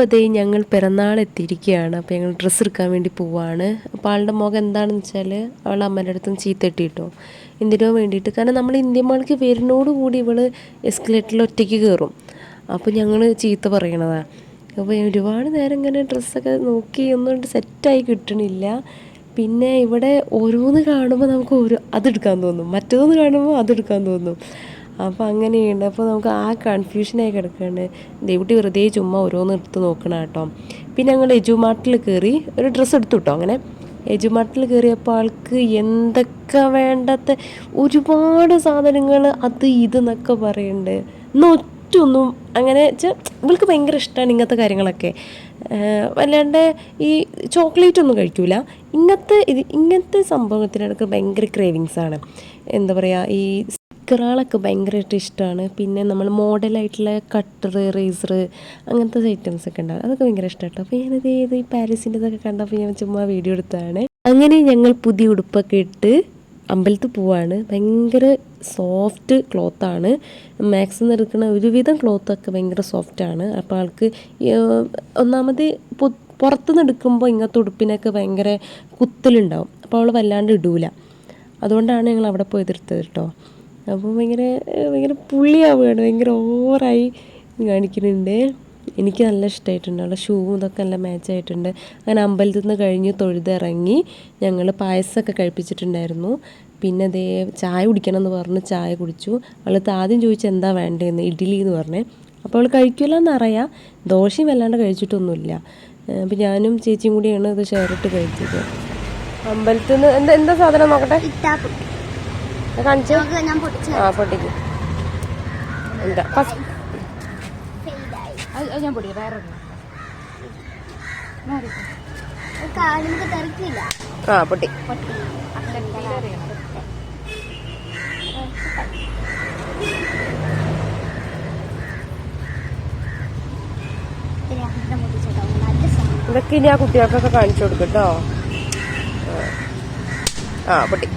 അപ്പോൾ അതേ ഞങ്ങൾ പിറന്നാൾ എത്തിയിരിക്കുകയാണ്. അപ്പോൾ ഞങ്ങൾ ഡ്രസ്സ് എടുക്കാൻ വേണ്ടി പോവാണ്. അപ്പോൾ ആളുടെ മുഖം എന്താണെന്ന് വെച്ചാൽ അവളുടെ അമ്മേൻ്റെ അടുത്തും ചീത്തട്ടി കേട്ടോ, എന്തിനോ വേണ്ടിയിട്ട്. കാരണം നമ്മൾ ഇന്ത്യൻ മാൾക്ക് വരുന്നോടുകൂടി ഇവൾ എസ്കലേറ്ററിൽ ഒറ്റയ്ക്ക് കയറും. അപ്പോൾ ഞങ്ങൾ ചീത്ത പറയണതാണ്. അപ്പോൾ ഒരുപാട് നേരം ഇങ്ങനെ ഡ്രസ്സൊക്കെ നോക്കി ഒന്നും സെറ്റായി കിട്ടണില്ല. പിന്നെ ഇവിടെ ഓരോന്ന് കാണുമ്പോൾ നമുക്ക് അതെടുക്കാൻ തോന്നും, മറ്റൊന്ന് കാണുമ്പോൾ അതെടുക്കാൻ തോന്നും. അപ്പോൾ അങ്ങനെയുണ്ട്. അപ്പോൾ നമുക്ക് ആ കൺഫ്യൂഷനായി കിടക്കുകയാണ്. ദേവുട്ടി വെറുതെ ചുമ്മാ ഓരോന്ന് എടുത്ത് നോക്കണം കേട്ടോ. പിന്നെ ഞങ്ങൾ എജുമാർട്ടിൽ കയറി ഒരു ഡ്രസ്സ് എടുത്തു കേട്ടോ. അങ്ങനെ എജുമാർട്ടിൽ കയറിയപ്പോൾ ആൾക്ക് എന്തൊക്കെ വേണ്ടാത്ത ഒരുപാട് സാധനങ്ങൾ അത് ഇതെന്നൊക്കെ പറയുന്നുണ്ട്. ഒറ്റൊന്നും അങ്ങനെ വെച്ചാൽ ഇവൾക്ക് ഭയങ്കര ഇഷ്ടമാണ് ഇങ്ങനത്തെ കാര്യങ്ങളൊക്കെ. വല്ലാണ്ട് ഈ ചോക്ലേറ്റ് ഒന്നും കഴിക്കൂല. ഇങ്ങനത്തെ സംഭവത്തിനൊക്കെ ഭയങ്കര ക്രേവിങ്സാണ്. എന്താ പറയുക, ഈ സ്റ്റിക്കറുകളൊക്കെ ഭയങ്കരമായിട്ട് ഇഷ്ടമാണ്. പിന്നെ നമ്മൾ മോഡലായിട്ടുള്ള കട്ടർ, റേസർ അങ്ങനത്തെ ഐറ്റംസ് ഒക്കെ ഉണ്ടാവും, അതൊക്കെ ഭയങ്കര ഇഷ്ടമാട്ടോ. അപ്പോൾ ഞാനിത് ഈ പാരീസിൻ്റെതൊക്കെ കണ്ടപ്പോൾ ഞാൻ ചുമ്മാ വീഡിയോ എടുത്തതാണ്. അങ്ങനെ ഞങ്ങൾ പുതിയ ഉടുപ്പൊക്കെ ഇട്ട് അമ്പലത്തിൽ പോവാണ്. ഭയങ്കര സോഫ്റ്റ് ക്ലോത്താണ്. മാക്സിൽ നിന്ന് എടുക്കുന്ന ഒരുവിധം ക്ലോത്തൊക്കെ ഭയങ്കര സോഫ്റ്റാണ്. അപ്പോൾ ആൾക്ക് ഒന്നാമത് പുറത്തുനിന്ന് എടുക്കുമ്പോൾ ഇങ്ങനത്തെ ഉടുപ്പിനൊക്കെ ഭയങ്കര കുത്തലുണ്ടാവും. അപ്പോൾ അവൾ വല്ലാണ്ട് ഇടൂല. അതുകൊണ്ടാണ് ഞങ്ങൾ അവിടെ പോയി എടുത്തത് കേട്ടോ. അപ്പോൾ ഭയങ്കര പുള്ളിയാവുകയാണ്, ഭയങ്കര ഓവറായി കാണിക്കുന്നുണ്ട്. എനിക്ക് നല്ല ഇഷ്ടമായിട്ടുണ്ട്. അവളുടെ ഷൂവും ഇതൊക്കെ നല്ല മാച്ചായിട്ടുണ്ട്. അങ്ങനെ അമ്പലത്തിൽ നിന്ന് കഴിഞ്ഞ് തൊഴുതിറങ്ങി ഞങ്ങൾ പായസമൊക്കെ കഴിപ്പിച്ചിട്ടുണ്ടായിരുന്നു. പിന്നെ അതേ ചായ കുടിക്കണം എന്ന് പറഞ്ഞ് ചായ കുടിച്ചു. അവൾ ആദ്യം ചോദിച്ചു എന്താ വേണ്ടതെന്ന്, ഇഡ്ഡലി എന്ന് പറഞ്ഞേ. അപ്പോൾ അവൾ കഴിക്കില്ല എന്നറിയാം, ദോശയും വല്ലാണ്ട് കഴിച്ചിട്ടൊന്നുമില്ല. അപ്പോൾ ഞാനും ചേച്ചിയും കൂടിയാണ് ഇത് ഷെയറിട്ട് കഴിച്ചത്. അമ്പലത്തിൽ നിന്ന് എന്താ സാധനം നോക്കട്ടെ, കാണിച്ചു. ആ പൊട്ടിക്ക്. എന്താ ഞാൻ പൊടി വേറെ പൊട്ടി. ഇതൊക്കെ ഇനി ആ കുട്ടികൾക്കൊക്കെ കാണിച്ചു കൊടുക്കും കേട്ടോ. പൊട്ടി.